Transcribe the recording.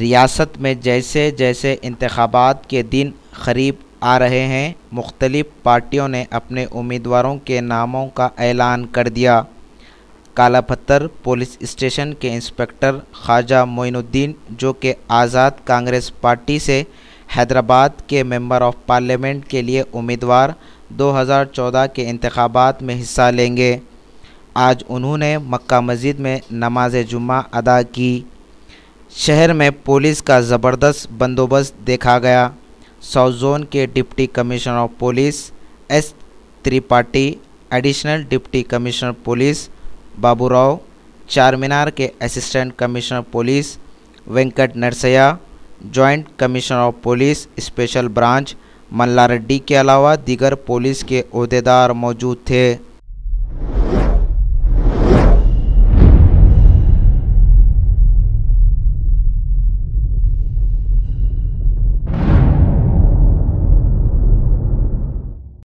रियासत में जैसे जैसे इंतखाबात के दिन करीब आ रहे हैं, मुख्तलिफ पार्टियों ने अपने उम्मीदवारों के नामों का ऐलान कर दिया। कालापत्थर पुलिस स्टेशन के इंस्पेक्टर ख्वाजा मोइनुद्दीन, जो कि आज़ाद कांग्रेस पार्टी से हैदराबाद के मेंबर ऑफ पार्लियामेंट के लिए उम्मीदवार 2014 के इंतखाबात में हिस्सा लेंगे, आज उन्होंने मक्का मस्जिद में नमाज जुम्मा अदा की। शहर में पुलिस का ज़बरदस्त बंदोबस्त देखा गया। साउथ जोन के deputy commissioner of police S Tripathi, additional deputy commissioner police Baburao, Charminar के assistant commissioner police Venkat Narsaiah, joint commissioner of police special branch Malla Reddy के अलावा दीगर पुलिस के ओहदेदार मौजूद थे।